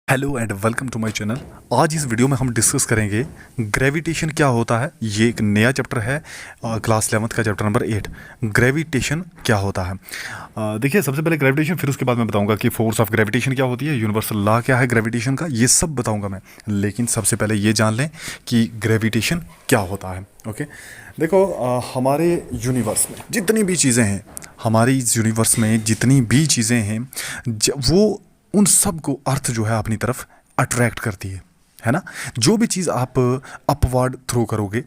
Hello and welcome to my channel. आज इस video में हम डिस्कस करेंगे ग्रेविटेशन क्या होता है। ये एक नया चैप्टर है, क्लास 11th का चैप्टर नंबर 8, ग्रेविटेशन क्या होता है। देखिए, सबसे पहले ग्रेविटेशन, फिर उसके बाद मैं बताऊंगा कि फोर्स ऑफ ग्रेविटेशन क्या होती है, यूनिवर्सल लॉ क्या है ग्रेविटेशन का, ये सब बताऊंगा मैं। लेकिन सबसे पहले ये जान लें कि ग्रेविटेशन क्या होता है। ओके, देखो, हमारे यूनिवर्स में जितनी भी चीज़ें हैं, हमारी यूनिवर्स में जितनी भी चीज़ें हैं, वो उन सब को अर्थ जो है अपनी तरफ अट्रैक्ट करती है ना। जो भी चीज़ आप अपवर्ड थ्रो करोगे,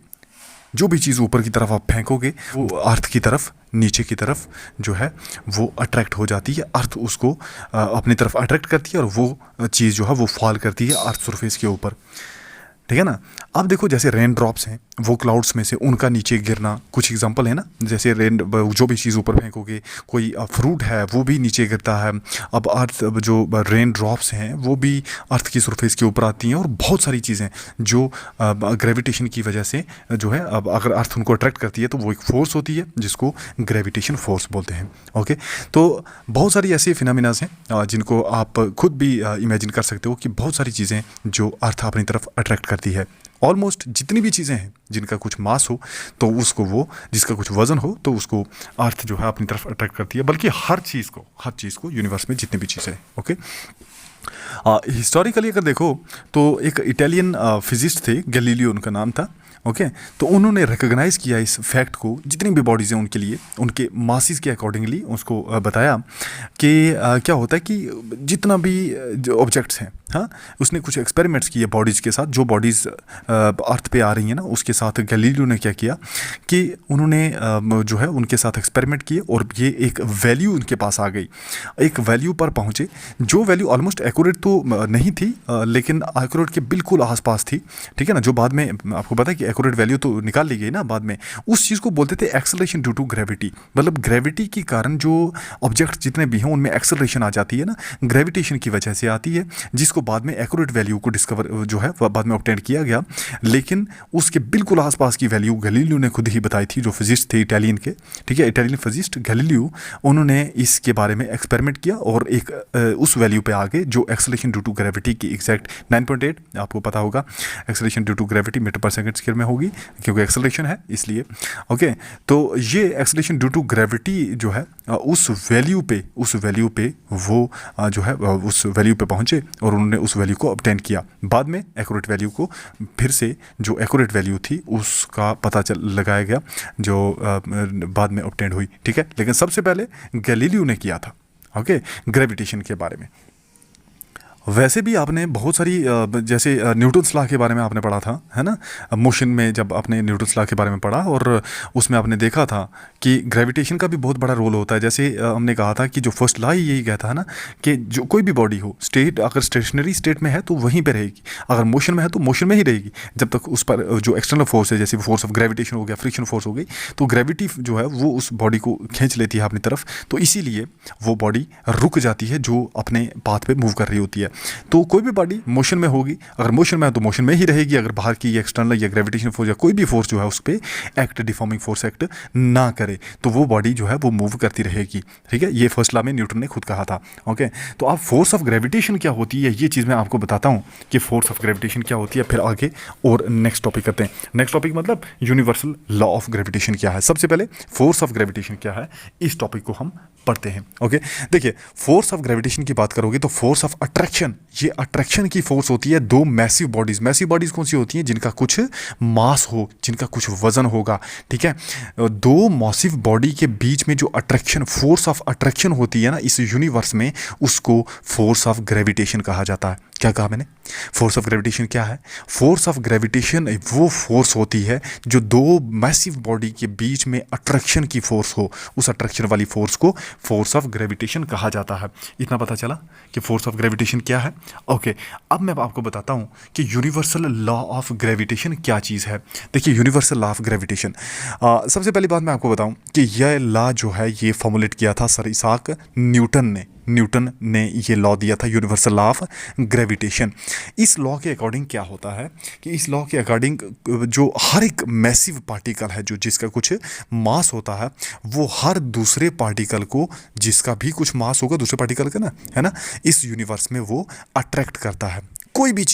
जो भी चीज़ ऊपर की तरफ आप फेंकोगे, वो अर्थ की तरफ, नीचे की तरफ जो है वो अट्रैक्ट हो जाती है। अर्थ उसको अपनी तरफ अट्रैक्ट करती है और वो चीज़ जो है वो फॉल करती है अर्थ सरफेस के ऊपर, ठीक है ना। अब देखो, जैसे रेन ड्रॉप्स हैं, वो क्लाउड्स में से उनका नीचे गिरना, कुछ एग्जांपल है ना। जैसे रेन, जो भी चीज़ ऊपर फेंकोगे, कोई फ्रूट है वो भी नीचे गिरता है। अब अर्थ, जो रेन ड्रॉप्स हैं वो भी अर्थ की सरफेस के ऊपर आती हैं, और बहुत सारी चीज़ें जो ग्रेविटेशन की वजह से जो है, अब अगर अर्थ उनको अट्रैक्ट करती है तो वो एक फोर्स होती है जिसको ग्रेविटेशन फोर्स बोलते हैं। ओके, तो बहुत सारी ऐसी फिनोमिनाज हैं जिनको आप खुद भी इमेजिन कर सकते हो कि बहुत सारी चीज़ें जो अर्थ अपनी तरफ अट्रैक्ट करती है। ऑलमोस्ट जितनी भी चीज़ें हैं जिनका कुछ मास हो तो उसको, वो जिसका कुछ वजन हो तो उसको अर्थ जो है अपनी तरफ अट्रैक्ट करती है। बल्कि हर चीज़ को यूनिवर्स में जितनी भी चीज़ें हैं। ओके, हिस्टोरिकली अगर देखो तो एक इटालियन फिजिस्ट थे, गैलीलियो उनका नाम था। ओके, तो उन्होंने रिकॉग्नाइज़ किया इस फैक्ट को, जितनी भी बॉडीज़ हैं उनके लिए, उनके मासिस के अकॉर्डिंगली उसको बताया कि क्या होता है कि जितना भी जो ऑब्जेक्ट्स हैं, हाँ, उसने कुछ एक्सपेरिमेंट्स किए बॉडीज़ के साथ। जो बॉडीज़ अर्थ पे आ रही हैं ना, उसके साथ गैलीलियो ने क्या किया कि उन्होंने जो है उनके साथ एक्सपेरिमेंट किए, और ये एक वैल्यू उनके पास आ गई, एक वैल्यू पर पहुँचे। जो वैल्यू ऑलमोस्ट एक्यूरेट तो नहीं थी, लेकिन एक्यूरेट के बिल्कुल आसपास थी, ठीक है ना। जो बाद में आपको पता है कि एक्यूरेट वैल्यू तो निकाल ली गई ना बाद में। उस चीज़ को बोलते थे एक्सेलरेशन ड्यू टू ग्रेविटी। मतलब ग्रेविटी के कारण जो ऑब्जेक्ट जितने भी हैं उनमें एक्सेलरेशन आ जाती है ना, ग्रेविटेशन की वजह से आती है, जिसको बाद में एक्यूरेट वैल्यू को डिस्कवर जो है बाद में ऑब्टेन किया गया। लेकिन उसके बिल्कुल आसपास की वैल्यू गैलीलियो ने खुद ही बताई थी, जो फिजिस्ट थे इटालियन के, ठीक है, इटालियन फिजिस्ट गैलीलियो। उन्होंने इसके बारे में एक्सपेरिमेंट किया और एक उस वैल्यू पे आ गए जो एक्सेलरेशन ड्यू टू ग्रेविटी की एग्जैक्ट 9.8, आपको पता होगा acceleration due to gravity metre पर सेकंड स्क्वायर में होगी, क्योंकि एक्सेलरेशन है इसलिए। ओके, तो ये एक्सेलरेशन ड्यू टू ग्रेविटी जो है उस वैल्यू पे वो जो है उस वैल्यू पे पहुंचे, और उन्होंने उस वैल्यू को ऑब्टेन किया। बाद में एक्यूरेट वैल्यू को फिर से, जो एक्यूरेट वैल्यू थी उसका पता लगाया गया, जो बाद में ऑब्टेन हुई, ठीक है। लेकिन सबसे पहले गैलीलियो ने किया था, ओके, ग्रेविटेशन के बारे में। वैसे भी आपने बहुत सारी जैसे न्यूटन्स लॉ के बारे में आपने पढ़ा था, है ना, मोशन में। जब आपने न्यूटन्स लॉ के बारे में पढ़ा, और उसमें आपने देखा था कि ग्रेविटेशन का भी बहुत बड़ा रोल होता है। जैसे हमने कहा था कि जो फर्स्ट लॉ ही यही कहता है ना कि जो कोई भी बॉडी हो, स्टेट अगर स्टेशनरी स्टेट में है तो वहीं पर रहेगी, अगर मोशन में है तो मोशन में ही रहेगी, जब तक उस पर जो एक्सटर्नल फोर्स है, जैसे फोर्स ऑफ ग्रेविटेशन हो गया, फ्रिक्शन फोर्स हो गई, तो ग्रेविटी जो है वो उस बॉडी को खींच लेती है अपनी तरफ। तो इसीलिए वो बॉडी रुक जाती है जो अपने पाथ पे मूव कर रही होती है। तो कोई भी बॉडी मोशन में होगी, अगर मोशन में है तो मोशन में ही रहेगी, अगर बाहर की एक्सटर्नल या ग्रेविटेशन फोर्स या कोई भी फोर्स जो है उस पर एक्ट, डिफॉर्मिंग फोर्स एक्ट ना करे, तो वो बॉडी जो है वो मूव करती रहेगी, ठीक है। ये फर्स्ट लॉ में न्यूटन ने खुद कहा था। ओके, तो अब फोर्स ऑफ ग्रेविटेशन क्या होती है, ये चीज़ मैं आपको बताता हूँ कि फोर्स ऑफ ग्रेविटेशन क्या होती है, फिर आगे और नेक्स्ट टॉपिक करते हैं। नेक्स्ट टॉपिक मतलब यूनिवर्सल लॉ ऑफ ग्रेविटेशन क्या है। सबसे पहले फोर्स ऑफ ग्रेविटेशन क्या है, इस टॉपिक को हम पढ़ते हैं। ओके, देखिए, फोर्स ऑफ ग्रेविटेशन की बात करोगे तो फोर्स ऑफ अट्रैक्शन, ये अट्रैक्शन की फोर्स होती है दो मैसिव बॉडीज। मैसिव बॉडीज कौन सी होती हैं? जिनका कुछ मास हो, जिनका कुछ वजन होगा, ठीक है। दो मैसिव बॉडी के बीच में जो अट्रैक्शन, फोर्स ऑफ अट्रैक्शन होती है ना इस यूनिवर्स में, उसको फोर्स ऑफ ग्रेविटेशन कहा जाता है। क्या कहा मैंने? फोर्स ऑफ ग्रेविटेशन क्या है? फोर्स ऑफ ग्रेविटेशन वो फोर्स होती है जो दो मैसिव बॉडी के बीच में अट्रैक्शन की फोर्स हो, उस अट्रैक्शन वाली फोर्स को फोर्स ऑफ ग्रेविटेशन कहा जाता है। इतना पता चला कि फोर्स ऑफ ग्रेविटेशन क्या है। ओके, अब मैं आपको बताता हूं कि यूनिवर्सल लॉ ऑफ ग्रेविटेशन क्या चीज़ है। देखिए, यूनिवर्सल लॉ ऑफ ग्रेविटेशन, सबसे पहली बात मैं आपको बताऊं कि यह लॉ जो है ये फॉर्मुलेट किया था सर इसाक न्यूटन ने। न्यूटन ने ये लॉ दिया था, यूनिवर्सल लॉ ऑफ ग्रेविटेशन। इस लॉ के अकॉर्डिंग क्या होता है कि इस लॉ के अकॉर्डिंग जो हर एक मैसिव पार्टिकल है, जो जिसका कुछ मास होता है, वो हर दूसरे पार्टिकल को, जिसका भी कुछ मास होगा दूसरे पार्टिकल का ना, है ना, इस यूनिवर्स में वो अट्रैक्ट करता है। कोई भी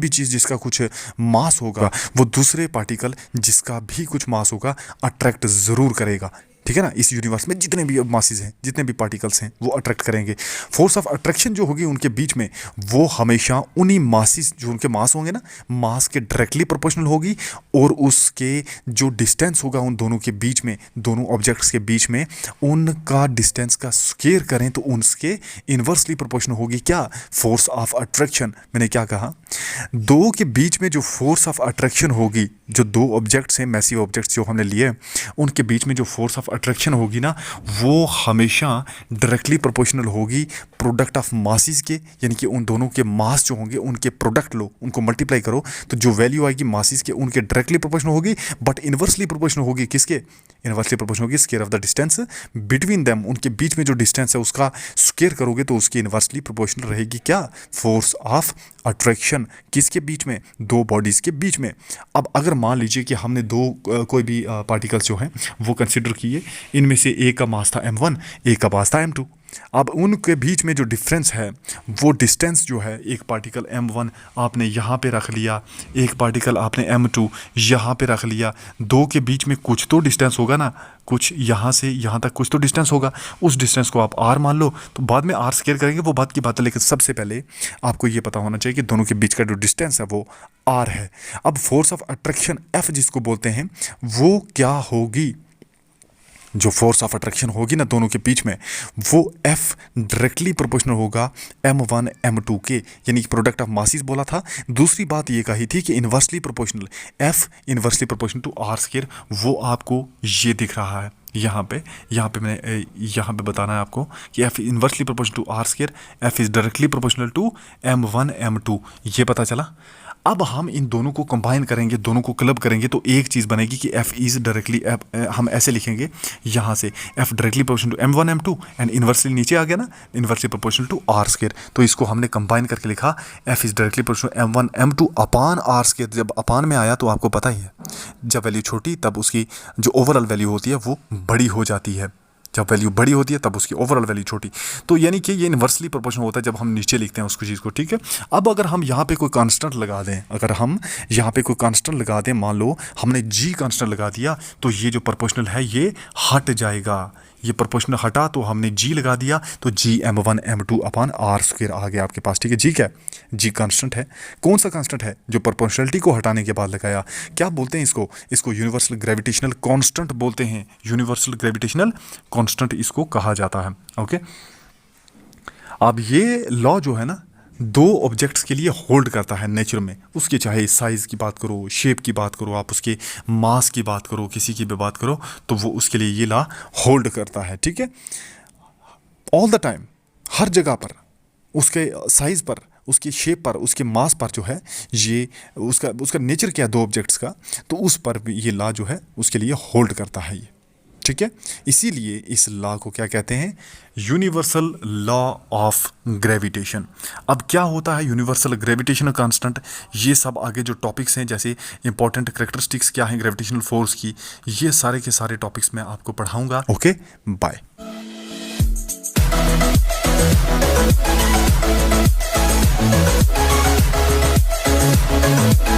चीज़ जिसका कुछ मास होगा वो दूसरे पार्टिकल जिसका भी कुछ मास होगा अट्रैक्ट ज़रूर करेगा। ठीक है ना, इस यूनिवर्स में जितने भी मासेस हैं, जितने भी पार्टिकल्स हैं, वो अट्रैक्ट करेंगे। फोर्स ऑफ अट्रैक्शन जो होगी उनके बीच में, वो हमेशा उन्हीं मासेस, जो उनके मास होंगे ना, मास के डायरेक्टली प्रोपोर्शनल होगी, और उसके जो डिस्टेंस होगा उन दोनों के बीच में, दोनों ऑब्जेक्ट्स के बीच में, उनका डिस्टेंस का स्क्वायर करें तो उनके इन्वर्सली प्रोपोर्शनल होगी क्या, फोर्स ऑफ अट्रैक्शन। मैंने क्या कहा, दो के बीच में जो फोर्स ऑफ अट्रैक्शन होगी, जो दो ऑब्जेक्ट्स हैं, मैसिव ऑब्जेक्ट्स जो हमने लिए, उनके बीच में जो फोर्स ऑफ अट्रैक्शन होगी ना, वो हमेशा डायरेक्टली प्रोपोर्शनल होगी प्रोडक्ट ऑफ मासेस के, यानी कि उन दोनों के मास जो होंगे उनके प्रोडक्ट लो, उनको मल्टीप्लाई करो, तो जो वैल्यू आएगी मासेस के, उनके डायरेक्टली प्रोपोर्शनल होगी, बट इन्वर्सली प्रोपोर्शनल होगी किसके, इन्वर्सली प्रोपोर्शनल होगी square of the distance between them. उनके बीच में जो डिस्टेंस है उसका स्क्वायर करोगे तो उसकी इन्वर्सली प्रोपोर्शनल रहेगी क्या, फोर्स ऑफ अट्रैक्शन। किसके बीच में, दो बॉडीज के बीच में। अब अगर मान लीजिए कि हमने दो कोई भी पार्टिकल्स जो हैं वो कंसिडर किए, इनमें से एक का मास था m1, एक का मास था m2। अब उनके बीच में जो डिफरेंस है, वो डिस्टेंस जो है, एक पार्टिकल m1 आपने यहाँ पे रख लिया, एक पार्टिकल आपने m2 यहाँ पे रख लिया, दो के बीच में कुछ तो डिस्टेंस होगा ना, कुछ यहाँ से यहाँ तक कुछ तो डिस्टेंस होगा। उस डिस्टेंस को आप r मान लो, तो बाद में r स्क्वायर करेंगे, वो बात की बात है, लेकिन सबसे पहले आपको ये पता होना चाहिए कि दोनों के बीच का जो डिस्टेंस है वो r है। अब फोर्स ऑफ अट्रैक्शन F जिसको बोलते हैं, वो क्या होगी, जो फोर्स ऑफ अट्रैक्शन होगी ना दोनों के बीच में, वो F डायरेक्टली प्रोपोर्शनल होगा m1 m2 के, यानी कि प्रोडक्ट ऑफ मासेस बोला था। दूसरी बात ये कही थी कि inversely proportional, F inversely proportional to r square, वो आपको ये दिख रहा है यहाँ पे मैंने यहाँ पे बताना है आपको कि F inversely proportional to r square, F is directly proportional to m1 m2, ये पता चला। अब हम इन दोनों को कंबाइन करेंगे, दोनों को क्लब करेंगे, तो एक चीज़ बनेगी कि F इज़ डायरेक्टली, हम ऐसे लिखेंगे यहाँ से, F directly proportional to m1 m2 and inversely नीचे आ गया ना, inversely proportional to r square. तो इसको हमने कंबाइन करके लिखा F is directly proportional m1 m2 upon r square. जब अपान में आया तो आपको पता ही है, जब वैल्यू छोटी तब उसकी जो ओवरऑल वैल्यू होती है वो बड़ी हो जाती है, जब वैल्यू बड़ी होती है तब उसकी ओवरऑल वैल्यू छोटी। तो यानी कि ये इन्वर्सली प्रोपोर्शनल होता है जब हम नीचे लिखते हैं उसको चीज़ को। ठीक है, अब अगर हम यहाँ पे कोई कांस्टेंट लगा दें, अगर हम यहाँ पे कोई कांस्टेंट लगा दें, मान लो हमने g कांस्टेंट लगा दिया, तो ये जो प्रोपोर्शनल है ये हट जाएगा। ये प्रोपोर्शनल हटा तो हमने g लगा दिया, तो g m1 m2 upon r square आ गया आपके पास। ठीक है, g क्या है, g कांस्टेंट है। कौन सा कांस्टेंट है, जो प्रोपोर्शनलिटी को हटाने के बाद लगाया। क्या बोलते हैं इसको यूनिवर्सल ग्रेविटेशनल कांस्टेंट बोलते हैं, यूनिवर्सल ग्रेविटेशनल कांस्टेंट इसको कहा जाता है। ओके, अब ये लॉ जो है ना, दो ऑब्जेक्ट्स के लिए होल्ड करता है नेचर में, उसके चाहे साइज़ की बात करो, शेप की बात करो, आप उसके मास की बात करो, किसी की भी बात करो, तो वो उसके लिए ये लॉ होल्ड करता है। ठीक है, ऑल द टाइम, हर जगह पर, उसके साइज़ पर, उसकी शेप पर, उसके मास पर जो है, ये उसका नेचर क्या है दो ऑब्जेक्ट्स का, तो उस पर भी ये लॉ जो है उसके लिए होल्ड करता है ये। ठीक है, इसीलिए इस लॉ को क्या कहते हैं, यूनिवर्सल लॉ ऑफ ग्रेविटेशन। अब क्या होता है यूनिवर्सल ग्रेविटेशनल कांस्टेंट, ये सब आगे जो टॉपिक्स हैं, जैसे इंपॉर्टेंट करेक्टरिस्टिक्स क्या हैं ग्रेविटेशनल फोर्स की, ये सारे के सारे टॉपिक्स मैं आपको पढ़ाऊंगा। Okay, bye. We'll be right back.